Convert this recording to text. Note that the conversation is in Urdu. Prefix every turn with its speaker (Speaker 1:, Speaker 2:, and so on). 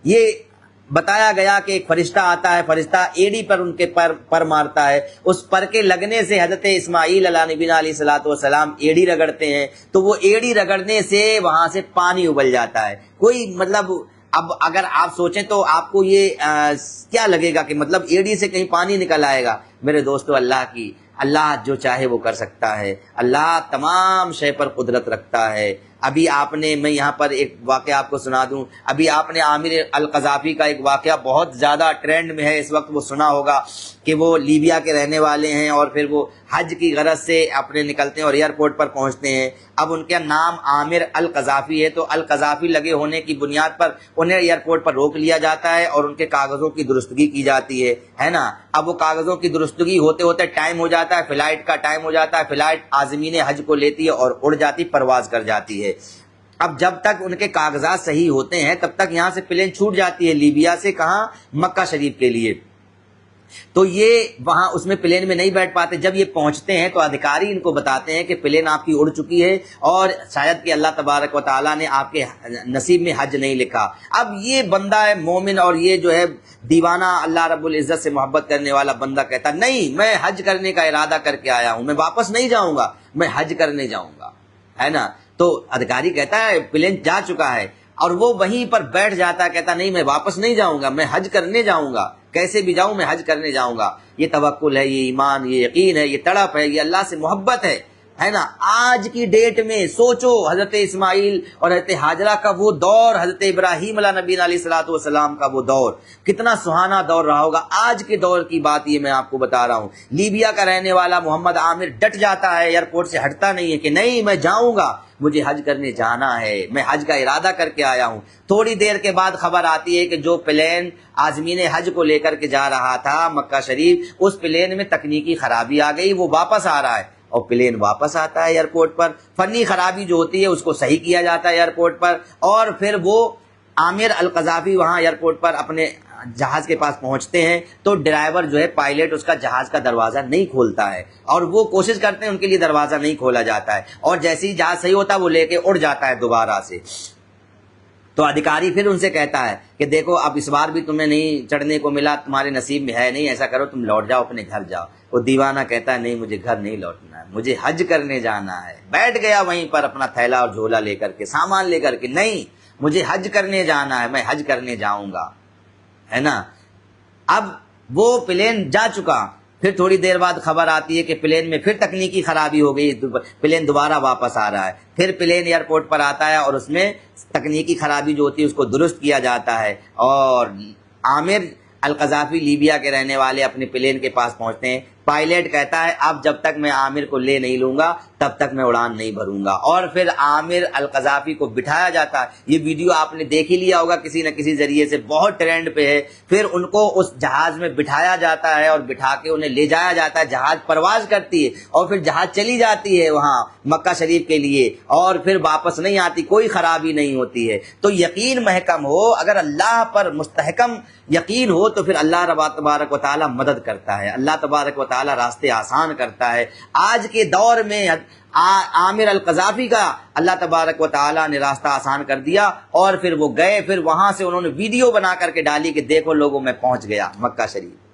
Speaker 1: یہ بتایا گیا کہ ایک فرشتہ آتا ہے، فرشتہ ایڑی پر ان کے پر مارتا ہے، اس پر کے لگنے سے حضرت اسماعیل علیہ نبی علیہ الصلوۃ والسلام ایڑی رگڑتے ہیں تو وہ ایڑی رگڑنے سے وہاں سے پانی ابل جاتا ہے۔ کوئی مطلب اب اگر آپ سوچیں تو آپ کو یہ کیا لگے گا کہ مطلب ایڑی سے کہیں پانی نکل آئے گا؟ میرے دوستو، اللہ جو چاہے وہ کر سکتا ہے، اللہ تمام شے پر قدرت رکھتا ہے۔ ابھی آپ نے، میں یہاں پر ایک واقعہ آپ کو سنا دوں، ابھی آپ نے عامر القذافی کا ایک واقعہ بہت زیادہ ٹرینڈ میں ہے اس وقت، وہ سنا ہوگا کہ وہ لیبیا کے رہنے والے ہیں اور پھر وہ حج کی غرض سے اپنے نکلتے ہیں اور ایئرپورٹ پر پہنچتے ہیں۔ اب ان کا نام عامر القذافی ہے تو القذافی لگے ہونے کی بنیاد پر انہیں ایئرپورٹ پر روک لیا جاتا ہے اور ان کے کاغذوں کی درستگی کی جاتی ہے نا۔ اب وہ کاغذوں کی درستگی ہوتے ہوتے ٹائم ہو جاتا ہے، فلائٹ کا ٹائم ہو جاتا ہے، فلائٹ عازمین حج کو لیتی ہے اور اڑ جاتی، پرواز کر جاتی ہے۔ اب جب تک ان کے کاغذات صحیح ہوتے ہیں تب تک یہاں سے پلین چھوٹ جاتی ہے، لیبیا سے کہاں؟ مکہ شریف کے لیے۔ تو یہ وہاں اس میں پلین میں نہیں بیٹھ پاتے۔ جب یہ پہنچتے ہیں تو ادھیکاری ان کو بتاتے ہیں کہ پلین آپ کی اڑ چکی ہے اور شاید کہ اللہ تبارک و تعالیٰ نے آپ کے نصیب میں حج نہیں لکھا۔ اب یہ بندہ ہے مومن اور یہ جو ہے دیوانہ اللہ رب العزت سے محبت کرنے والا بندہ کہتا نہیں، میں حج کرنے کا ارادہ کر کے آیا ہوں، میں واپس نہیں جاؤں گا، میں حج کرنے جاؤں گا، ہے نا۔ تو ادھیکاری کہتا ہے پلین جا چکا ہے اور وہ وہیں پر بیٹھ جاتا ہے، کہتا نہیں میں واپس نہیں جاؤں گا، میں حج کرنے جاؤں گا، کیسے بھی جاؤں میں حج کرنے جاؤں گا۔ یہ توکل ہے، یہ ایمان، یہ یقین ہے، یہ تڑپ ہے، یہ اللہ سے محبت ہے نا۔ آج کی ڈیٹ میں سوچو حضرت اسماعیل اور حضرت ہاجرہ کا وہ دور، حضرت ابراہیم علیہ نبی علیہ الصلوۃ والسلام کا وہ دور کتنا سہانا دور رہا ہوگا۔ آج کے دور کی بات یہ میں آپ کو بتا رہا ہوں۔ لیبیا کا رہنے والا محمد عامر ڈٹ جاتا ہے، ایئرپورٹ سے ہٹتا نہیں ہے کہ نہیں میں جاؤں گا، مجھے حج کرنے جانا ہے، میں حج کا ارادہ کر کے آیا ہوں۔ تھوڑی دیر کے بعد خبر آتی ہے کہ جو پلین عازمین حج کو لے کر کے جا رہا تھا مکہ شریف، اس پلین میں تکنیکی خرابی آ گئی، وہ واپس آ رہا ہے اور پلین واپس آتا ہے ایئرپورٹ پر۔ فنی خرابی جو ہوتی ہے اس کو صحیح کیا جاتا ہے ایئرپورٹ پر، اور پھر وہ عامر القذافی وہاں ایئرپورٹ پر اپنے جہاز کے پاس پہنچتے ہیں تو ڈرائیور جو ہے پائلٹ اس کا جہاز کا دروازہ نہیں کھولتا ہے اور وہ کوشش کرتے ہیں ان کے لیے دروازہ نہیں کھولا جاتا ہے، اور جیسے ہی جہاز صحیح ہوتا ہے وہ لے کے اڑ جاتا ہے دوبارہ سے۔ تو ادھیکاری پھر ان سے کہتا ہے کہ دیکھو اب اس بار بھی تمہیں نہیں چڑھنے کو ملا، تمہارے نصیب میں ہے نہیں، ایسا کرو تم لوٹ جاؤ اپنے گھر جاؤ۔ وہ دیوانہ کہتا ہے نہیں، مجھے گھر نہیں لوٹنا ہے، مجھے حج کرنے جانا ہے۔ بیٹھ گیا وہیں پر اپنا تھیلا اور جھولا لے کر کے، سامان لے کر کے، نہیں مجھے حج کرنے جانا ہے، میں حج کرنے جاؤں گا، ہے نا۔ اب وہ پلین جا چکا، پھر تھوڑی دیر بعد خبر آتی ہے کہ پلین میں پھر تکنیکی خرابی ہو گئی، پلین دوبارہ واپس آ رہا ہے۔ پھر پلین ایئرپورٹ پر آتا ہے اور اس میں تکنیکی خرابی جو ہوتی ہے اس کو درست کیا جاتا ہے، اور عامر القذافی لیبیا کے رہنے والے اپنے پلین کے پاس پہنچتے ہیں۔ پائلٹ کہتا ہے اب جب تک میں عامر کو لے نہیں لوں گا تب تک میں اڑان نہیں بھروں گا، اور پھر عامر القذافی کو بٹھایا جاتا ہے۔ یہ ویڈیو آپ نے دیکھ ہی لیا ہوگا کسی نہ کسی ذریعے سے، بہت ٹرینڈ پہ ہے۔ پھر ان کو اس جہاز میں بٹھایا جاتا ہے اور بٹھا کے انہیں لے جایا جاتا ہے، جہاز پرواز کرتی ہے اور پھر جہاز چلی جاتی ہے وہاں مکہ شریف کے لیے، اور پھر واپس نہیں آتی، کوئی خرابی نہیں ہوتی ہے۔ تو یقین محکم ہو، اگر اللہ پر مستحکم یقین ہو تو پھر اللہ رب تبارک و تعالیٰ مدد کرتا ہے، اللہ تبارک و تعالیٰ راستے آسان کرتا ہے۔ آج کے دور میں عامر القذافی کا اللہ تبارک و تعالیٰ نے راستہ آسان کر دیا، اور پھر وہ گئے، پھر وہاں سے انہوں نے ویڈیو بنا کر کے ڈالی کہ دیکھو لوگوں میں پہنچ گیا مکہ شریف۔